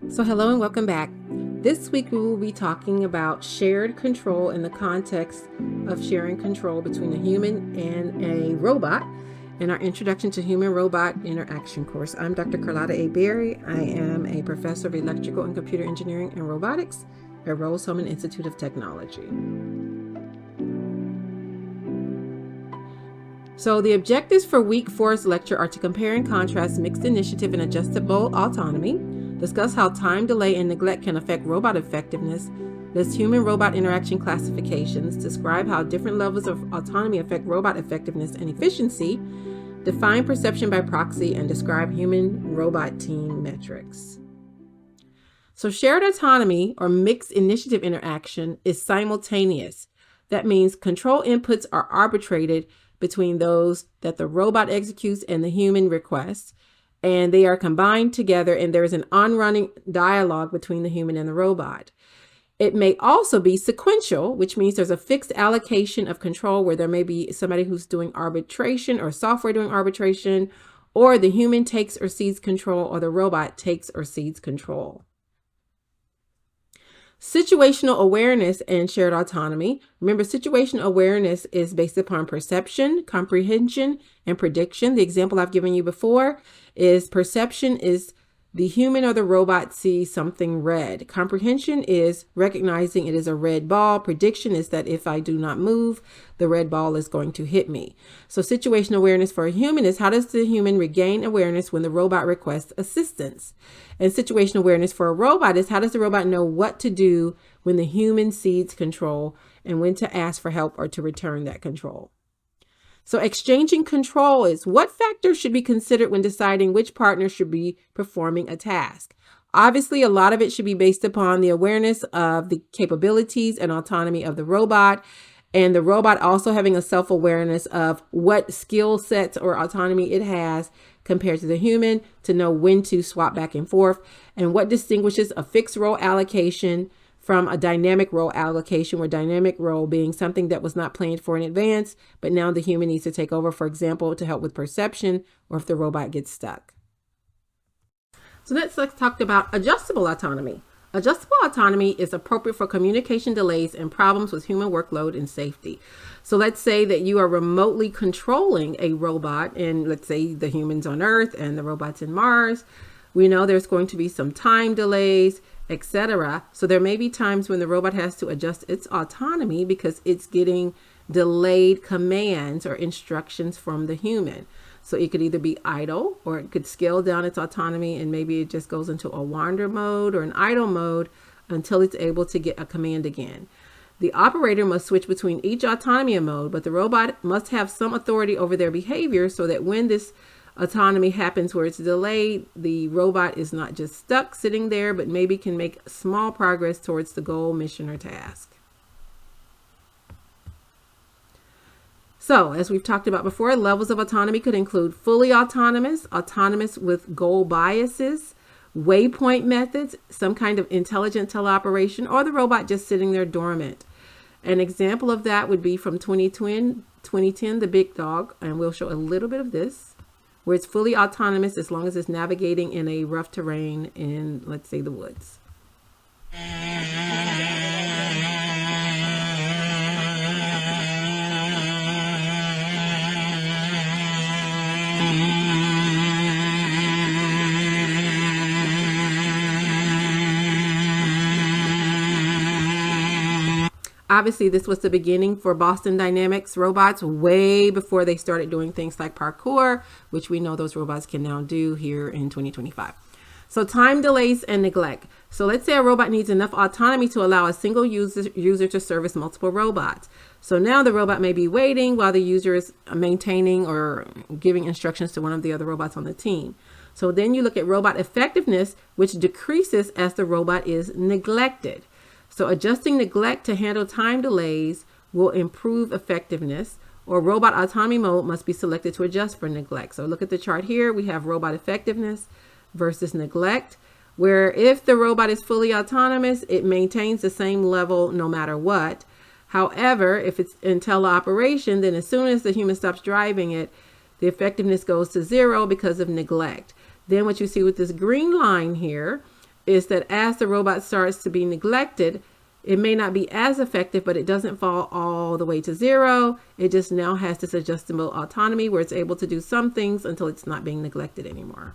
So hello and welcome back. This week we will be talking about shared control in the context of sharing control between a human and a robot in our Introduction to Human-Robot Interaction course. I'm Dr. Carlotta A. I am a professor of electrical and computer engineering and robotics at Rose-Hulman Institute of Technology. So the objectives for week 4's lecture are to compare and contrast mixed initiative and adjustable autonomy, discuss how time delay and neglect can affect robot effectiveness, list human-robot interaction classifications, describe how different levels of autonomy affect robot effectiveness and efficiency, define perception by proxy, and describe human-robot team metrics. So shared autonomy or mixed initiative interaction is simultaneous. That means control inputs are arbitrated between those that the robot executes and the human requests, and they are combined together, and there is an on-running dialogue between the human and the robot. It may also be sequential, which means there's a fixed allocation of control where there may be somebody who's doing arbitration or software doing arbitration, or the human takes or cedes control, or the robot takes or cedes control. Situational awareness and shared autonomy. Remember, situational awareness is based upon perception, comprehension, and prediction. The example I've given you before is perception is the human or the robot sees something red. Comprehension is recognizing it is a red ball. Prediction is that if I do not move, the red ball is going to hit me. So situational awareness for a human is how does the human regain awareness when the robot requests assistance? And situational awareness for a robot is how does the robot know what to do when the human cedes control and when to ask for help or to return that control. So exchanging control is what factors should be considered when deciding which partner should be performing a task. Obviously, a lot of it should be based upon the awareness of the capabilities and autonomy of the robot, and the robot also having a self-awareness of what skill sets or autonomy it has compared to the human to know when to swap back and forth, and what distinguishes a fixed role allocation from a dynamic role allocation, where dynamic role being something that was not planned for in advance, but now the human needs to take over, for example, to help with perception or if the robot gets stuck. So let's talk about adjustable autonomy. Adjustable autonomy is appropriate for communication delays and problems with human workload and safety. So let's say that you are remotely controlling a robot, and let's say the humans on Earth and the robots in Mars. We know there's going to be some time delays, etc. So there may be times when the robot has to adjust its autonomy because it's getting delayed commands or instructions from the human. So it could either be idle, or it could scale down its autonomy and maybe it just goes into a wander mode or an idle mode until it's able to get a command again. The operator must switch between each autonomy mode, but the robot must have some authority over their behavior so that when this autonomy happens where it's delayed, the robot is not just stuck sitting there, but maybe can make small progress towards the goal, mission, or task. So, as we've talked about before, levels of autonomy could include fully autonomous, autonomous with goal biases, waypoint methods, some kind of intelligent teleoperation, or the robot just sitting there dormant. An example of that would be from 2010, The Big Dog, and we'll show a little bit of this, where it's fully autonomous as long as it's navigating in a rough terrain in, let's say, the woods. Obviously, this was the beginning for Boston Dynamics robots way before they started doing things like parkour, which we know those robots can now do here in 2025. So time delays and neglect. So let's say a robot needs enough autonomy to allow a single user to service multiple robots. So now the robot may be waiting while the user is maintaining or giving instructions to one of the other robots on the team. So then you look at robot effectiveness, which decreases as the robot is neglected. So adjusting neglect to handle time delays will improve effectiveness, or robot autonomy mode must be selected to adjust for neglect. So look at the chart here. We have robot effectiveness versus neglect, where if the robot is fully autonomous, it maintains the same level no matter what. However, if it's in teleoperation, then as soon as the human stops driving it, the effectiveness goes to 0 because of neglect. Then what you see with this green line here is that as the robot starts to be neglected, it may not be as effective, but it doesn't fall all the way to zero. It just now has this adjustable autonomy where it's able to do some things until it's not being neglected anymore.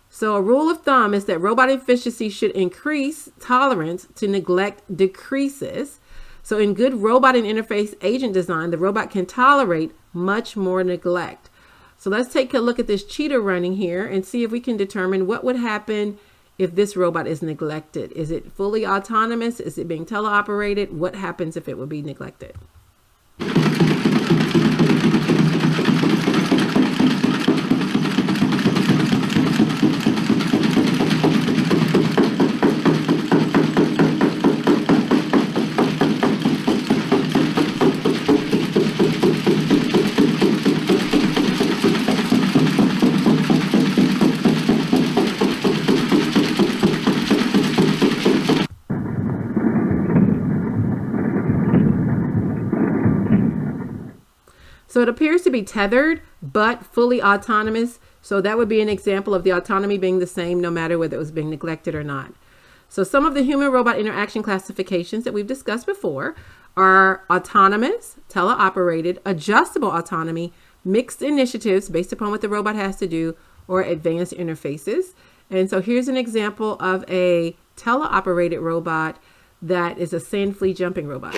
So a rule of thumb is that robot efficiency should increase, tolerance to neglect decreases. So in good robot and interface agent design, the robot can tolerate much more neglect. So let's take a look at this cheetah running here and see if we can determine what would happen if this robot is neglected. Is it fully autonomous? Is it being teleoperated? What happens if it would be neglected? So it appears to be tethered, but fully autonomous. So that would be an example of the autonomy being the same no matter whether it was being neglected or not. So some of the human-robot interaction classifications that we've discussed before are autonomous, teleoperated, adjustable autonomy, mixed initiatives based upon what the robot has to do, or advanced interfaces. And so here's an example of a teleoperated robot that is a sand flea jumping robot.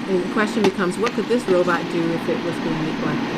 And the question becomes, what could this robot do if it was being neglected?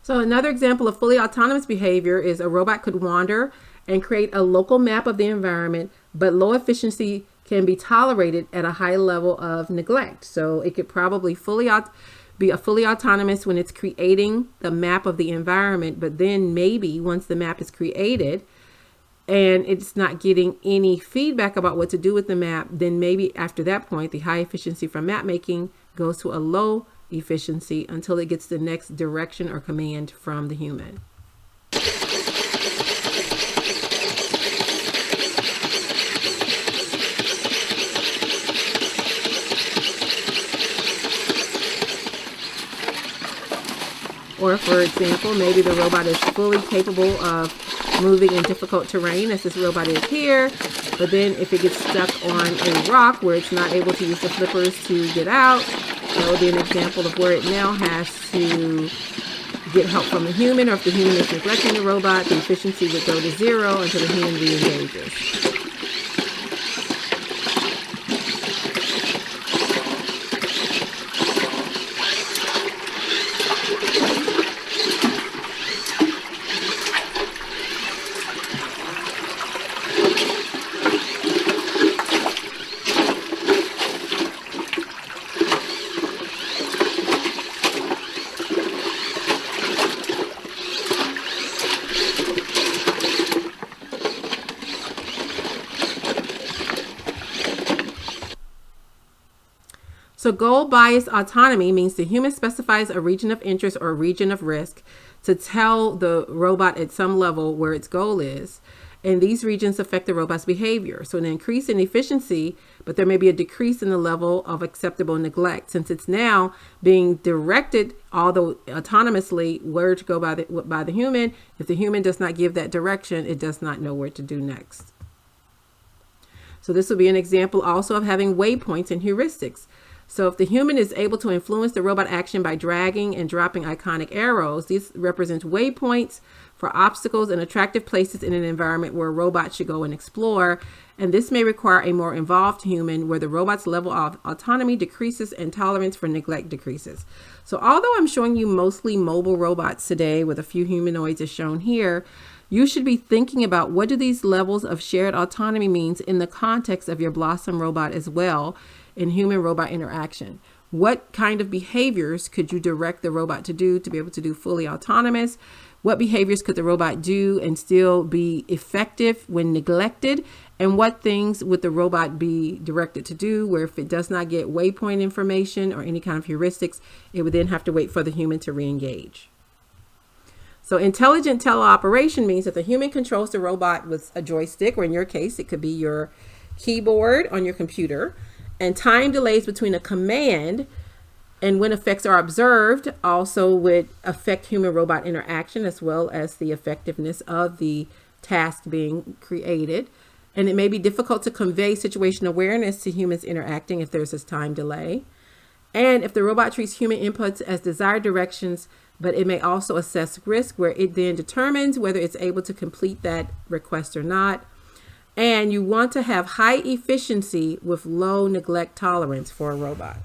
So another example of fully autonomous behavior is a robot could wander and create a local map of the environment, but low efficiency can be tolerated at a high level of neglect. So it could probably be a fully autonomous when it's creating the map of the environment, but then maybe once the map is created and it's not getting any feedback about what to do with the map, then maybe after that point, the high efficiency from map making goes to a low efficiency until it gets the next direction or command from the human. Or for example, maybe the robot is fully capable of moving in difficult terrain, as this robot is here, but then if it gets stuck on a rock where it's not able to use the flippers to get out, that would be an example of where it now has to get help from the human, or if the human is neglecting the robot, the efficiency would go to zero until the human re-engages. So goal-biased autonomy means the human specifies a region of interest or a region of risk to tell the robot at some level where its goal is. And these regions affect the robot's behavior. So an increase in efficiency, but there may be a decrease in the level of acceptable neglect, since it's now being directed, although autonomously, where to go by the human. If the human does not give that direction, it does not know where to do next. So this will be an example also of having waypoints and heuristics. So if the human is able to influence the robot action by dragging and dropping iconic arrows, these represent waypoints for obstacles and attractive places in an environment where a robot should go and explore. And this may require a more involved human where the robot's level of autonomy decreases and tolerance for neglect decreases. So although I'm showing you mostly mobile robots today with a few humanoids as shown here, you should be thinking about what do these levels of shared autonomy means in the context of your Blossom robot as well in human-robot interaction. What kind of behaviors could you direct the robot to do to be able to do fully autonomous? What behaviors could the robot do and still be effective when neglected? And what things would the robot be directed to do where if it does not get waypoint information or any kind of heuristics, it would then have to wait for the human to re-engage. So intelligent teleoperation means that the human controls the robot with a joystick, or in your case, it could be your keyboard on your computer. And time delays between a command and when effects are observed also would affect human-robot interaction as well as the effectiveness of the task being created. And it may be difficult to convey situation awareness to humans interacting if there's this time delay. And if the robot treats human inputs as desired directions, but it may also assess risk where it then determines whether it's able to complete that request or not. And you want to have high efficiency with low neglect tolerance for a robot.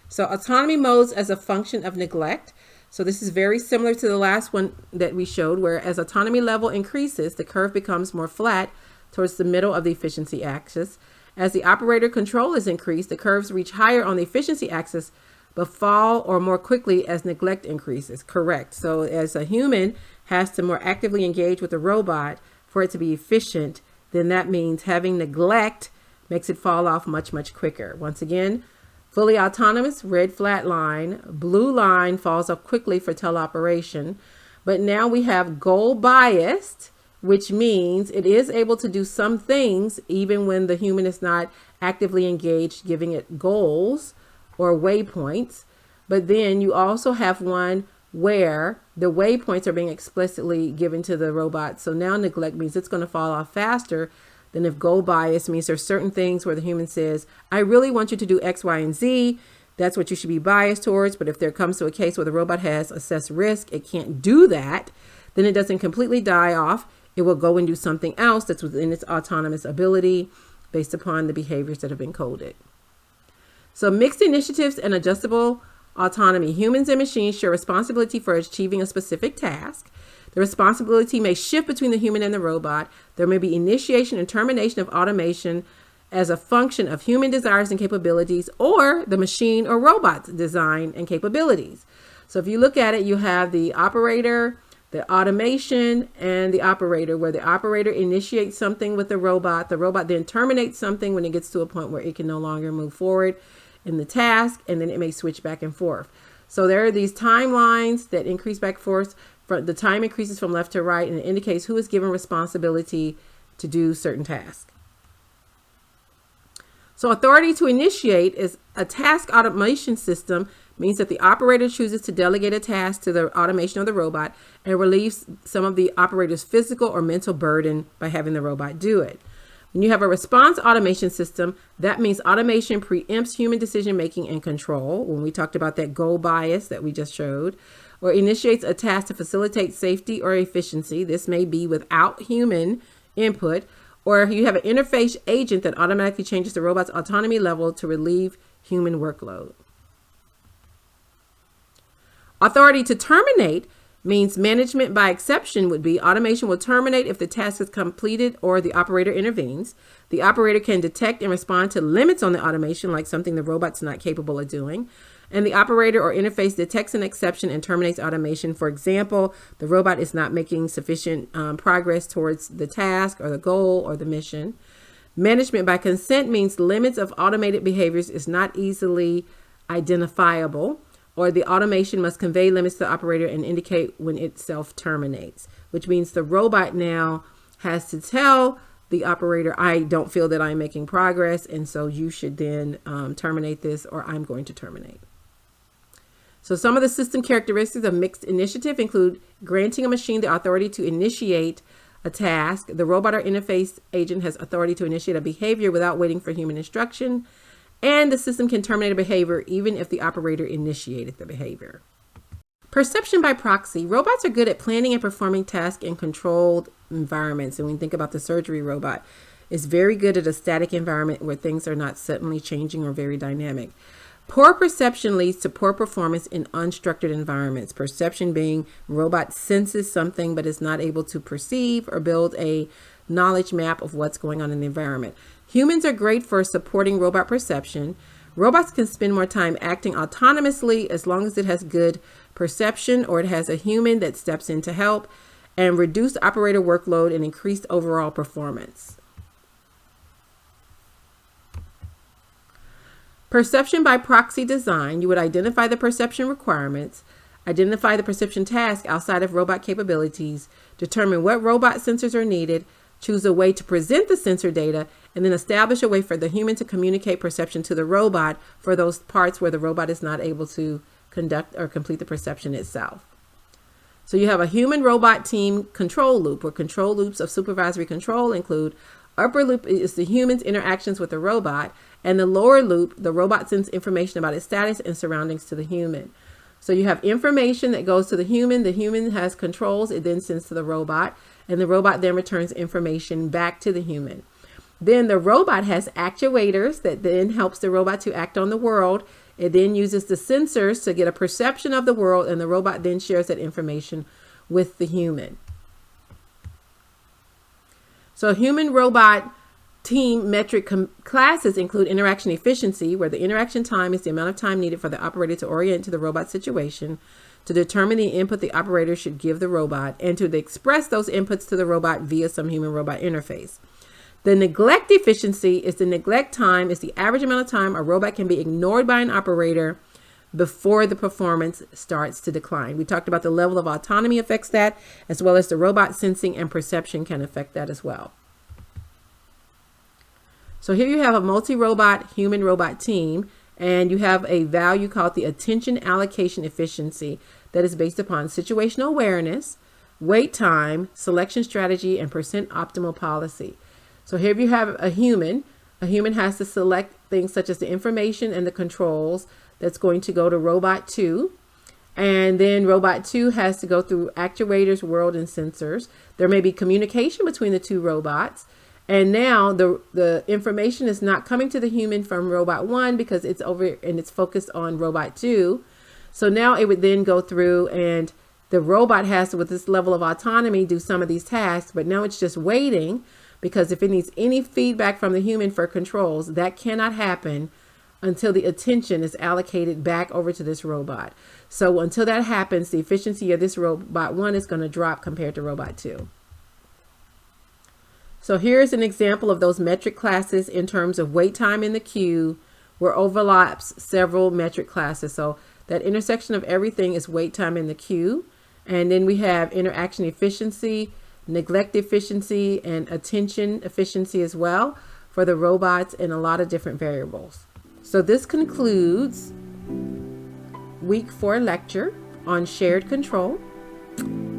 So autonomy modes as a function of neglect. So this is very similar to the last one that we showed, where as autonomy level increases, the curve becomes more flat towards the middle of the efficiency axis. As the operator control is increased, the curves reach higher on the efficiency axis, but fall or more quickly as neglect increases. Correct. So as a human has to more actively engage with the robot for it to be efficient, then that means having neglect makes it fall off much, much quicker. Once again, fully autonomous, red flat line, blue line falls off quickly for teleoperation. But now we have goal biased, which means it is able to do some things even when the human is not actively engaged, giving it goals or waypoints. But then you also have one where the waypoints are being explicitly given to the robot. So now neglect means it's going to fall off faster than if goal bias means there's certain things where the human says, I really want you to do X, Y, and Z. That's what you should be biased towards. But if there comes to a case where the robot has assessed risk, it can't do that, then it doesn't completely die off. It will go and do something else that's within its autonomous ability based upon the behaviors that have been coded. So mixed initiatives and adjustable autonomy. Humans and machines share responsibility for achieving a specific task. The responsibility may shift between the human and the robot. There may be initiation and termination of automation as a function of human desires and capabilities, or the machine or robot's design and capabilities. So if you look at it, you have the operator, the automation, and the operator, where the operator initiates something with the robot then terminates something when it gets to a point where it can no longer move forward in the task, and then it may switch back and forth. So there are these timelines that increase back and forth. The time increases from left to right, and it indicates who is given responsibility to do certain tasks. So authority to initiate is a task automation system, means that the operator chooses to delegate a task to the automation of the robot and relieves some of the operator's physical or mental burden by having the robot do it. When you have a response automation system, that means automation preempts human decision-making and control, when we talked about that goal bias that we just showed, or initiates a task to facilitate safety or efficiency. This may be without human input, or you have an interface agent that automatically changes the robot's autonomy level to relieve human workload. Authority to terminate means management by exception would be automation will terminate if the task is completed or the operator intervenes. The operator can detect and respond to limits on the automation, like something the robot's not capable of doing. And the operator or interface detects an exception and terminates automation. For example, the robot is not making sufficient progress towards the task or the goal or the mission. Management by consent means limits of automated behaviors is not easily identifiable, or the automation must convey limits to the operator and indicate when it self-terminates, which means the robot now has to tell the operator, I don't feel that I'm making progress, and so you should then terminate this, or I'm going to terminate. So some of the system characteristics of mixed initiative include granting a machine the authority to initiate a task. The robot or interface agent has authority to initiate a behavior without waiting for human instruction. And the system can terminate a behavior even if the operator initiated the behavior. Perception by proxy. Robots are good at planning and performing tasks in controlled environments. And when you think about the surgery robot, it's very good at a static environment where things are not suddenly changing or very dynamic. Poor perception leads to poor performance in unstructured environments. Perception being robot senses something but is not able to perceive or build a knowledge map of what's going on in the environment. Humans are great for supporting robot perception. Robots can spend more time acting autonomously as long as it has good perception or it has a human that steps in to help, and reduce operator workload and increased overall performance. Perception by proxy design. You would identify the perception requirements, identify the perception task outside of robot capabilities, determine what robot sensors are needed, choose a way to present the sensor data, and then establish a way for the human to communicate perception to the robot for those parts where the robot is not able to conduct or complete the perception itself. So you have a human robot team control loop, where control loops of supervisory control include: upper loop is the human's interactions with the robot, and the lower loop, the robot sends information about its status and surroundings to the human. So you have information that goes to the human has controls, it then sends to the robot, and the robot then returns information back to the human. Then the robot has actuators that then helps the robot to act on the world. It then uses the sensors to get a perception of the world, and the robot then shares that information with the human. So human robot team metric classes include interaction efficiency, where the interaction time is the amount of time needed for the operator to orient to the robot situation, to determine the input the operator should give the robot, and to express those inputs to the robot via some human robot interface. The neglect efficiency is the neglect time is the average amount of time a robot can be ignored by an operator before the performance starts to decline. We talked about the level of autonomy affects that, as well as the robot sensing and perception can affect that as well. So here you have a multi-robot human-robot team, and you have a value called the attention allocation efficiency that is based upon situational awareness, wait time, selection strategy, and percent optimal policy. So here you have a human has to select things such as the information and the controls that's going to go to robot 2. And then robot 2 has to go through actuators, world, and sensors. There may be communication between the two robots. And now the information is not coming to the human from robot 1 because it's over and it's focused on robot 2. So now it would then go through, and the robot has to, with this level of autonomy, do some of these tasks, but now it's just waiting, because if it needs any feedback from the human for controls, that cannot happen until the attention is allocated back over to this robot. So until that happens, the efficiency of this robot 1 is going to drop compared to robot 2. So here's an example of those metric classes in terms of wait time in the queue, where overlaps several metric classes. So that intersection of everything is wait time in the queue. And then we have interaction efficiency, neglect efficiency, and attention efficiency as well for the robots, and a lot of different variables. So this concludes week 4 lecture on shared control.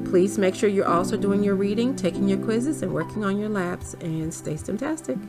Please make sure you're also doing your reading, taking your quizzes, and working on your labs, and stay STEMtastic.